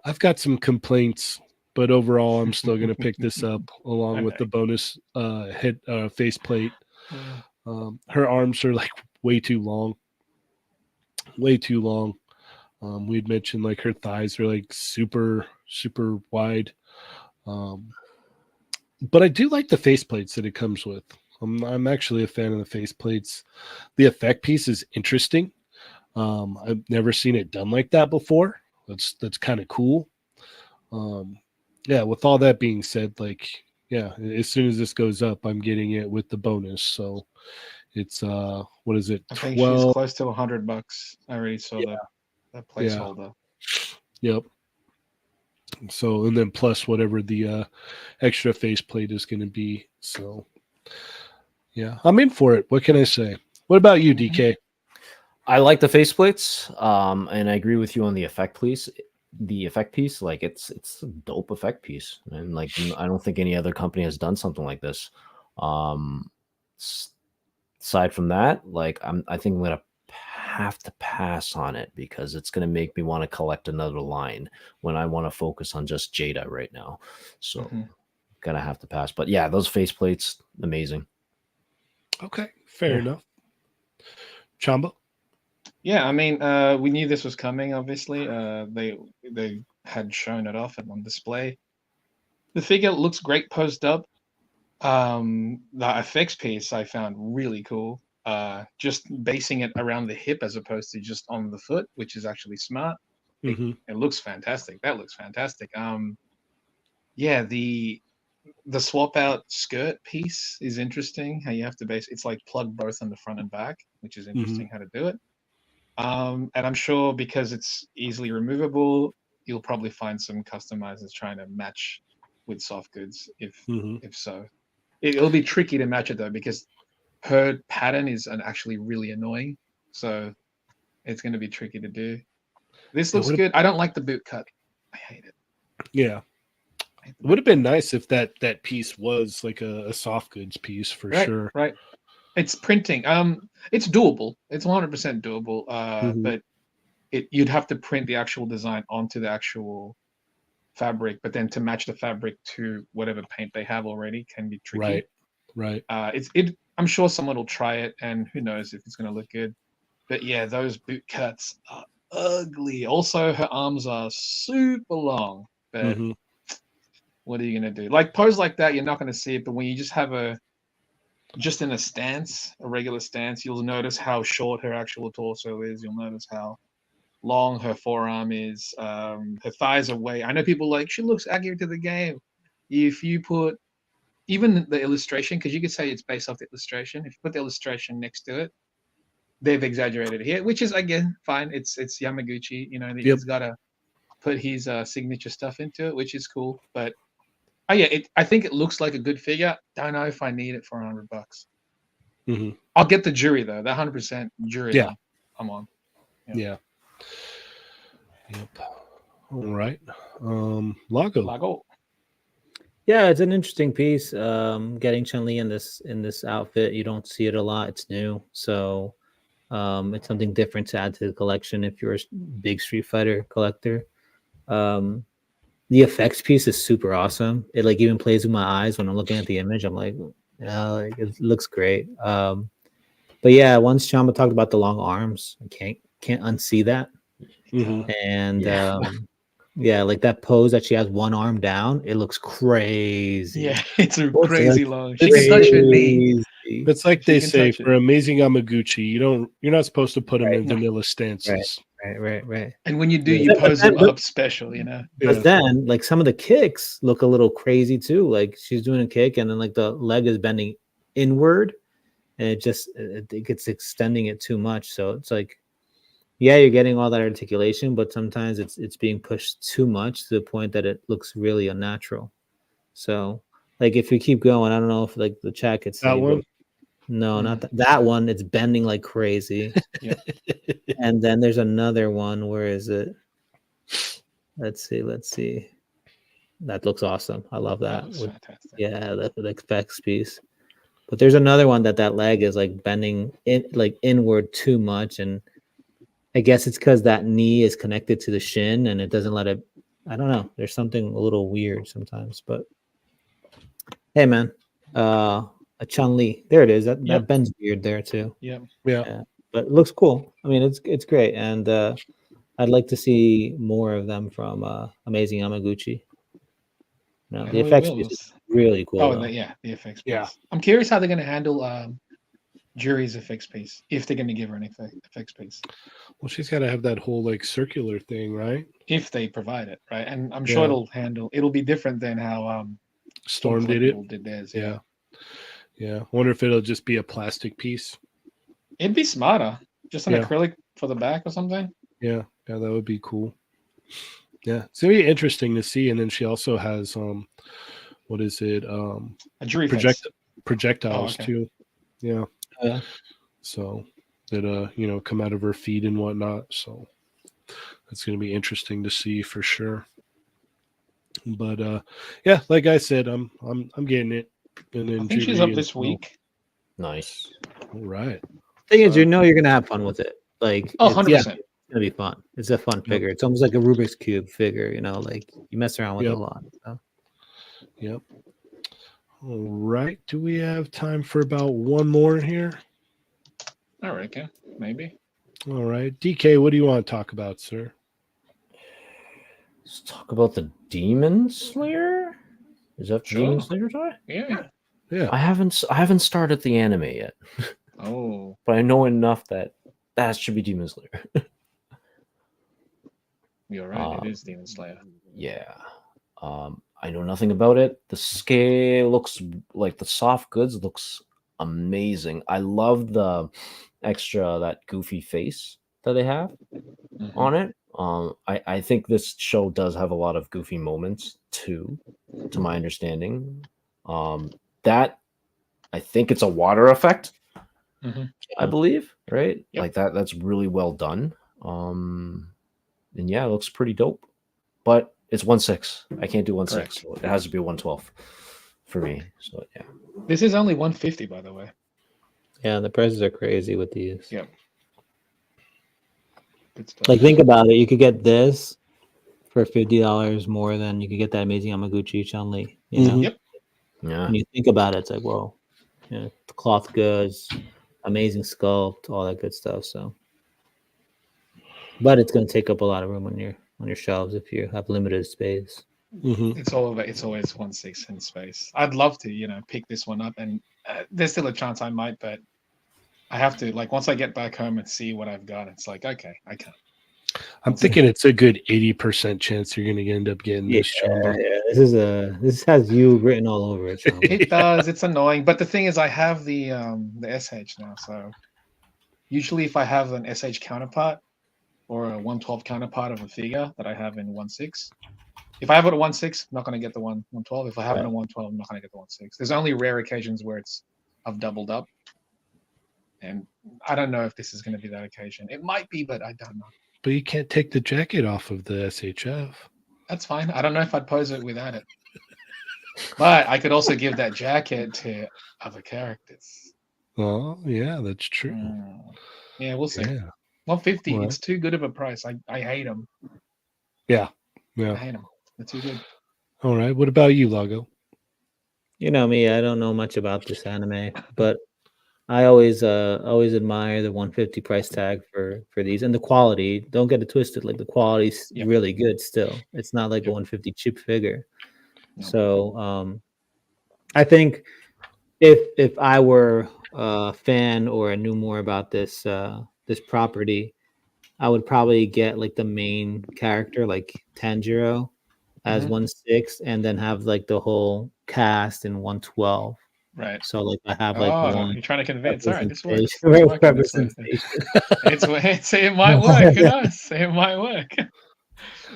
I've got some complaints, but overall, I'm still going to pick this up along with the bonus head faceplate. Her arms are like way too long. We'd mentioned like her thighs are like super wide. But I do like the faceplates that it comes with. I'm actually a fan of the faceplates. The effect piece is interesting. I've never seen it done like that before. That's kind of cool. Yeah, with all that being said, like, yeah, as soon as this goes up, I'm getting it with the bonus. So it's what is it? I think 12. she's close to $100. I already saw the placeholder. Yep. So and then plus whatever the extra faceplate is going to be. So yeah, I'm in for it. What can I say? What about you, DK? I like the faceplates, and I agree with you on the effect piece. The effect piece, like it's a dope effect piece, and like I don't think any other company has done something like this. Aside from that, like I think I'm gonna have to pass on it because it's gonna make me want to collect another line when I want to focus on just Jada right now. So gonna have to pass. But yeah, those faceplates, amazing. Okay, fair enough. Chamba? Yeah, I mean, we knew this was coming. Obviously, they had shown it off on display. The figure looks great posed up. The effects piece I found really cool. Just basing it around the hip as opposed to just on the foot, which is actually smart. It looks fantastic. That looks fantastic. Yeah, the swap out skirt piece is interesting. How you have to it's like plug both on the front and back, which is interesting how to do it. And I'm sure because it's easily removable, you'll probably find some customizers trying to match with soft goods. If so, it'll be tricky to match it though because her pattern is actually really annoying. So it's going to be tricky to do. This looks good. I don't like the boot cut. I hate it. Yeah. It would have been nice if that piece was like a soft goods piece for sure. Right. It's printing. It's doable. It's 100% doable. But you'd have to print the actual design onto the actual fabric, but then to match the fabric to whatever paint they have already can be tricky. Right. I'm sure someone will try it, and who knows if it's going to look good. But yeah, those boot cuts are ugly. Also, her arms are super long. But what are you going to do? Like pose like that, you're not going to see it. But when you just have just in a stance, a regular stance, you'll notice how short her actual torso is. You'll notice how long her forearm is. Her thighs are way. I know people like she looks accurate to the game. if you put even the illustration, because you could say it's based off the illustration. If you put the illustration next to it, they've exaggerated it here, which is again fine. It's Yamaguchi, you know, he's got to put his signature stuff into it, which is cool. But yeah, I think it looks like a good figure. Don't know if I need it for $100. Mm-hmm. I'll get the jury though. The 100% jury. Yeah. I'm on. Yeah. Yep. All right. Lago. Lago. Yeah, it's an interesting piece. Getting Chun-Li in this outfit, you don't see it a lot. It's new, so it's something different to add to the collection if you're a big Street Fighter collector. The effects piece is super awesome. It like even plays with my eyes when I'm looking at the image. I'm like, like, it looks great. But yeah, once Chamba talked about the long arms, I can't unsee that. Mm-hmm. And yeah, like that pose that she has one arm down, it looks crazy. Yeah, it's a What's crazy like long. She can touch her knee. It's like She they can say touch for it. amazing Yamaguchi, you're not supposed to put them Right. in vanilla stances. Right. And when you do, Yeah. you But pose then- them up special, you know. Yeah. But then, like some of the kicks look a little crazy too. Like she's doing a kick, and then like the leg is bending inward, and it gets extending it too much. So it's like, yeah, you're getting all that articulation, but sometimes it's being pushed too much to the point that it looks really unnatural. So, like if we keep going, I don't know if like the chat could see That one? but- No, not that one. It's bending like crazy. Yeah. And then there's another one. Where is it? Let's see. That looks awesome. I love that. That was With- fantastic. yeah, the effects piece. But there's another one that leg is like bending in like inward too much, and I guess it's because that knee is connected to the shin and it doesn't let it. I don't know. There's something a little weird sometimes, but hey, man, a Chun-Li. There it is. That bends weird there too. Yeah. Yeah. But it looks cool. I mean, it's great, and I'd like to see more of them from Amazing Yamaguchi. No, Yeah, the we effects will. piece is really cool. Oh, though. the effects piece. Yeah. I'm curious how they're going to handle Jury's effects piece, if they're going to give her an effects piece, Well, she's got to have that whole like circular thing, right? if they provide it, right? And I'm sure it'll be different than how Storm did it. Collectible did theirs. Yeah. Yeah. Wonder if it'll just be a plastic piece. It'd be smarter, just an Yeah. acrylic for the back or something. Yeah. Yeah, that would be cool. Yeah. It's gonna be interesting to see. And then she also has what is it? A jury face. Projectiles okay. too. Yeah. Yeah. So that come out of her feet and whatnot. So that's gonna be interesting to see for sure. But yeah, like I said, I'm getting it. And then I think she's Julie up this week. Nice. All right. Thing is, you're gonna have fun with it. Like, Oh, it's 100%. gonna be fun. It's a fun figure. It's almost like a Rubik's Cube figure. Like you mess around with it a lot. So. Yep. All right. Do we have time for about one more here? I reckon, maybe. All right. DK, what do you want to talk about, sir? Let's talk about the Demon Slayer. Is that the Sure. Demon Slayer toy? Yeah. Yeah. I haven't started the anime yet, Oh, but I know enough that should be Demon Slayer. you're right. It is Demon Slayer. Yeah. I know nothing about it. The scale looks like the soft goods looks amazing. I love the extra that goofy face that they have Mhm. on it. I think this show does have a lot of goofy moments too, to my understanding. That I think it's a water effect, Mhm. I believe, right? Yep. Like that's really well done. And yeah, it looks pretty dope. But it's 1/6. I can't do 1/6. So it has to be 1/12 for me. So yeah. This is only 150, by the way. Yeah, the prices are crazy with these. Yeah. Good stuff. Like, think about it. You could get this for $50 more than you could get that Amazing Yamaguchi Chun-Li. You know, Mhm. Yep. Yeah. when you think about it, it's like, whoa, the cloth goods, amazing sculpt, all that good stuff. So, but it's going to take up a lot of room on your shelves if you have limited space. Mhm. It's always 1/6 in space. I'd love to, pick this one up, and there's still a chance I might, but I have to, like, once I get back home and see what I've got, it's like, okay, I can't. I'm thinking it's a good 80% chance you're going to end up getting Yeah, this, Chamba. this has you written all over it. Chamba. It does. It's annoying, but the thing is, I have the SH now. So usually, if I have an SH counterpart or a 112 counterpart of a figure that I have in 1/6, if I have it at 1/6, I'm not going to get the 112. If I have it in 112, I'm not going to get the 1/6. There's only rare occasions where I've doubled up, and I don't know if this is going to be that occasion. It might be, but I don't know. But you can't take the jacket off of the SHF. That's fine. I don't know if I'd pose it without it. But I could also give that jacket to other characters. Oh, yeah, that's true. Yeah, we'll see. Yeah. 150. Well. It's too good of a price. I hate them. Yeah. I Yeah. hate them. They're too good. All right. What about you, Lago? You know me, I don't know much about this anime, but I always admire the 150 price tag for these and the quality. Don't get it twisted. Like the quality's Yep. really good still. It's not like a Yep. 150 cheap figure. No. So I think if I were a fan or I knew more about this this property, I would probably get like the main character, like Tanjiro, as Mhm. 1/6, and then have like the whole cast in 112. Right. So like I have like Oh, one you're trying to convince. All right, this works. representation. It's working. It might work. Who knows? It might work.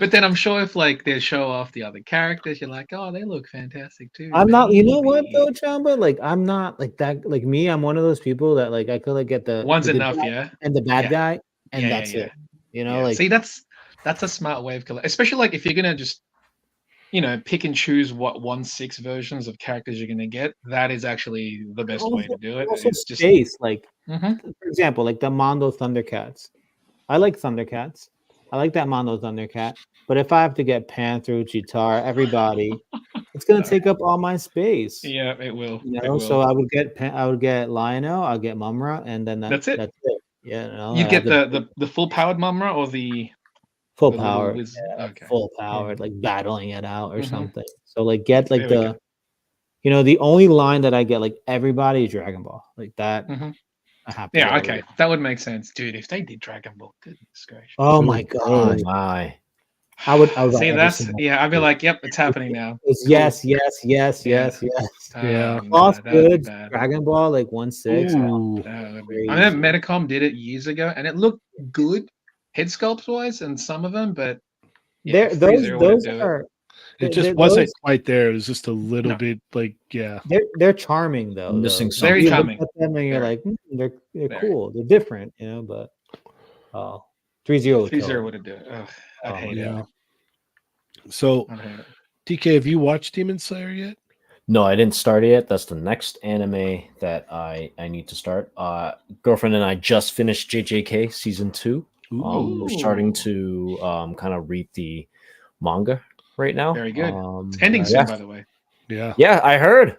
But then I'm sure if like they show off the other characters, you're like, oh, they look fantastic too. I'm not, you know what maybe. though, Chamba? Like I'm not like that. Like me, I'm one of those people that like I could like get the One's the good enough, guy yeah. and the bad Yeah. guy, and Yeah, that's yeah, it. You know, Yeah. like See, that's a smart way of collecting, especially like if you're gonna just pick and choose what 1/6 versions of characters you're gonna get. That is actually the best way to do it. also It's just space. Like Mhm. for example, like the Mondo Thundercats. I like Thundercats. I like that Mondo Thundercat. But if I have to get Panther, Cheetar, everybody, it's gonna No. take up all my space. Yeah, it will. You It know, will. so I would get Lionel, I'll get Mumra, and then That's it. That's it. Yeah, you know, You I get have the full powered Mumra or the full the little power, whiz. Okay. full powered, like battling it out or Mhm. something. So like get like There we the, go. you know, the only line that I get like everybody is Dragon Ball, like that. Mhm. I have to Yeah, get okay. everybody. That would make sense. Dude, if they did Dragon Ball, goodness gracious. Oh my Oh god, my. I would buy See, every that's single I'd be one. like, yep, it's happening now. It's Cool. yes. Yeah. Yes. Yeah. No, Lost that would be goods, bad. Dragon Ball, like 1/6. Ooh. That would be. I Crazy. know Metacom did it years ago, and it looked good, head sculpts wise, and some of them, but yeah, There, 3-0 wouldn't those do it. are. It just those- wasn't quite there. It was just a little No. bit like, yeah. They're charming though. Missing though. Very You look charming. at them and you're Very. like, they're Very. cool. They're different, you know. But 3-0 would kill 3-0 it. wouldn't do it. Ugh, I'd Oh, hate Yeah. it. So, I'd hate it. TK, have you watched Demon Slayer yet? No, I didn't start it yet. That's the next anime that I need to start. Girlfriend and I just finished JJK season 2. We're starting Ooh. to kind of read the manga right now. Very good. It's ending soon, yeah. by the way. Yeah. Yeah, I heard.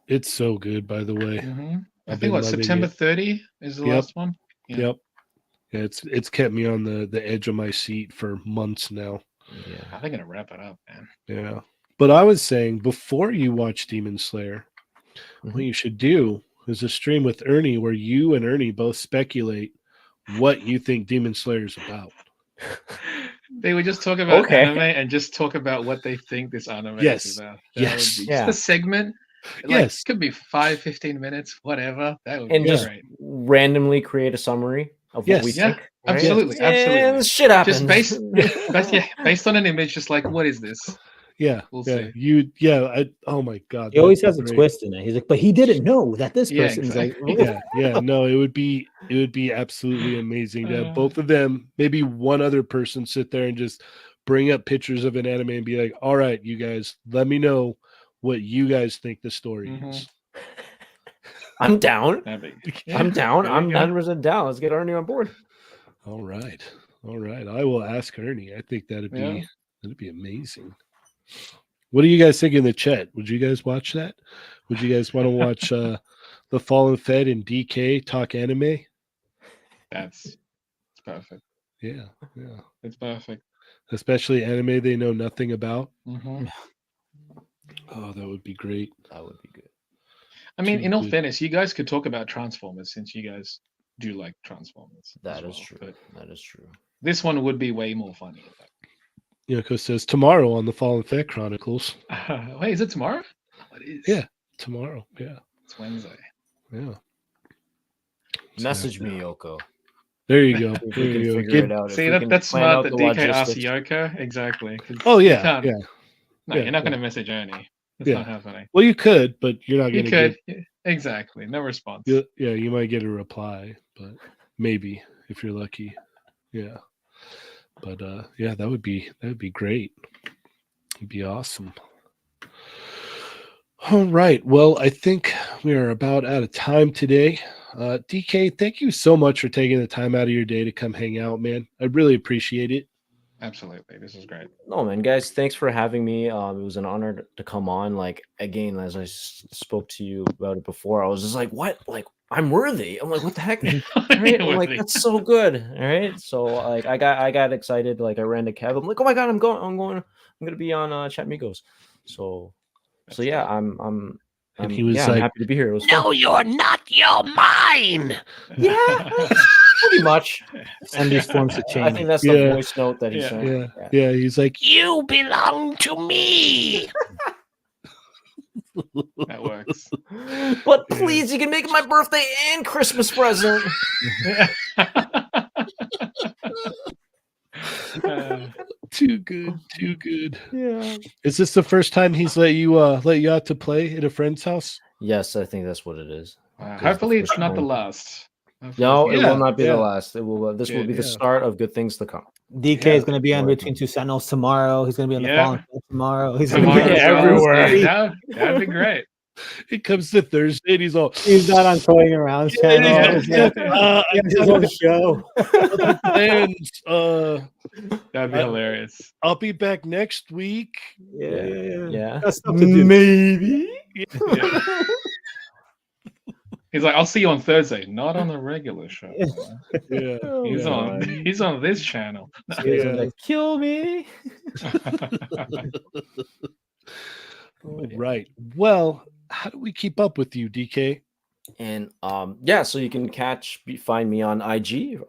It's so good, by the way. I I've think been what loving September it. 30 is the Yep. last one. Yeah. Yep. Yeah, it's kept me on the edge of my seat for months now. Yeah. I think I'm gonna wrap it up, man. Yeah. But I was saying before you watch Demon Slayer, what Mhm. you should do is a stream with Ernie where you and Ernie both speculate what you think Demon Slayer is about. They would just talk about Okay. anime and just talk about what they think this anime Yes. is about. Yes. Would be Yeah. just a segment. Like, Yes. could be 5-15 minutes, whatever. That would And be just great. randomly create a summary of Yes. what we Yeah, think. right? absolutely, And absolutely. shit happens. Just based on an image, just like, what is this? Yeah. We'll yeah. see. Oh my God. He always that'd has a be great. twist in it. He's like, but he didn't know that this Yeah, person's exactly. like, Yeah. No, it would be absolutely amazing to have both of them, maybe one other person sit there and just bring up pictures of an anime and be like, all right, you guys, let me know what you guys think the story is. I'm down. That'd be, I'm down. there I'm you go. 100% down. Let's get Ernie on board. All right. I will ask Ernie. I think that'd Yeah. be amazing. What do you guys think in the chat? Would you guys watch that? Would you guys want to watch the Fallen Fed and DK talk anime? It's perfect. Yeah. It's perfect. Especially anime they know nothing about. Mhm. Oh, that would be great. That would be good. I mean, Too in all good. fairness, you guys could talk about Transformers since you guys do like Transformers. That as is well, true. but That is true. this one would be way more funny. Yoko says tomorrow on the Fallen Fett Chronicles. Wait, is it tomorrow? Oh, it is. Yeah, tomorrow. Yeah, It's Wednesday. yeah. Message me, Yoko. There you go. If There we can you go. figure it out. See, if we can that's plan smart out that the DK asked logistics. Yoko. Exactly. 'cause Oh you yeah, can't- yeah. No, Yeah, you're not yeah. going to message Ernie. It's Yeah. not happening. Well, you could, but you're not You going to could. get. Exactly. No response. Yeah, you might get a reply, but maybe if you're lucky. Yeah, but yeah, that would be great. It'd be awesome. All right. Well, I think we are about out of time today. DK, thank you so much for taking the time out of your day to come hang out, man. I really appreciate it. Absolutely. This is great. No, man, guys, thanks for having me. It was an honor to come on. Like, again, as I spoke to you about it before, I was just like, what? Like, I'm worthy. I'm like, what the heck? Right? I'm like, that's so good. All right. So like I got excited. Like I ran to Kev. I'm like, oh my god, I'm gonna be on Chatmigos. So yeah, I'm And he was I'm like, happy to be here. It was "No, fun. you're not. You're mine." Yeah, pretty much. And these forms to I change. think that's the Yeah. voice note that he Yeah. sent. Yeah. He's like, "You belong to me." That works. But please, you can make it my birthday and Christmas present. Too good. Too good. Yeah. Is this the first time he's let you out to play at a friend's house? Yes, I think that's what it is. Hopefully, it's not the last. No, it Yeah, will not be yeah. the last. It will. This will be the Yeah. start of good things to come. DK is going to be on Right. Between Two Sentinels tomorrow. He's going to be on the Yeah. Fallen Fett tomorrow. He's Tomorrow going to be as well. everywhere. That'd be great. It comes to Thursday and he's all, He's not on Toying Around channel. I He has his own show. got plans. That'd be hilarious. I'll be back next week. Yeah. Got stuff to do. Maybe. Yeah. He's like, I'll see you on Thursday, not on the regular show. Yeah. He's on this channel. He's like, kill me. All right. Well, how do we keep up with you, DK? And so you can find me on IG,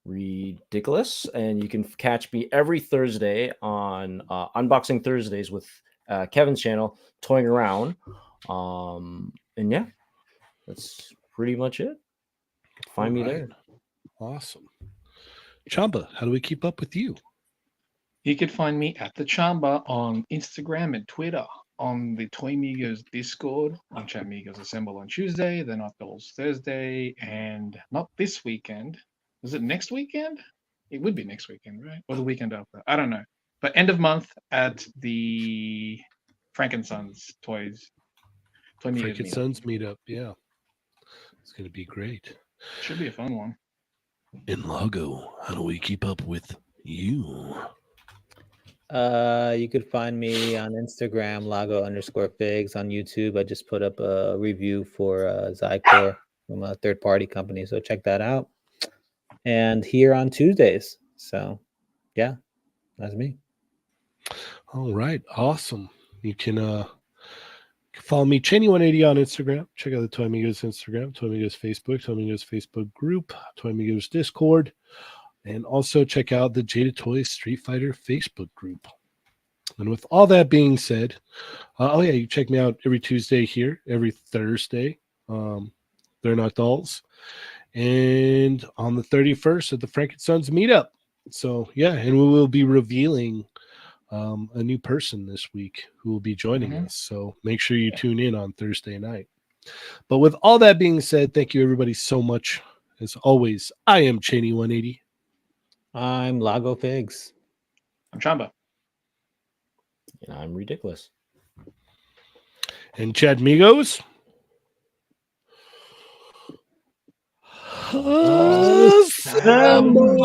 Ridiculous, and you can catch me every Thursday on Unboxing Thursdays with Kevin's channel, Toying Around. And yeah, that's pretty much it. Find me there. Awesome. Chamba, how do we keep up with you? You could find me at the Chamba on Instagram and Twitter, on the Toymigos Discord, on Chatmigos Assemble on Tuesday, the Not Dolls Thursday, and not this weekend. Is it next weekend? It would be next weekend, right? Or the weekend after. I don't know. But end of month at the Frankensons Toys. Toymigos meetup. Frankensons meetup. Yeah. It's going to be great. Should be a fun one. In Lago, how do we keep up with you? You could find me on Instagram, Lago_figs. On YouTube, I just put up a review for Zycor from a third-party company, so check that out. And here on Tuesdays. So, yeah, that's me. All right. Awesome. You can follow me, Cheney180 on Instagram. Check out the Toy Amigos Instagram, Toy Amigos Facebook, Toy Amigos Facebook group, Toy Amigos Discord, and also check out the Jada Toys Street Fighter Facebook group. And with all that being said, you check me out every Tuesday here, every Thursday. They're Not Dolls. And on the 31st at the Frankensons meetup. So, yeah, and we will be revealing a new person this week who will be joining us. So make sure you tune in on Thursday night. But with all that being said, thank you everybody so much. As always, I am Cheney180. I'm Lago Figs. I'm Chamba. And I'm Ridiculous. And Chatmigos. Assemble!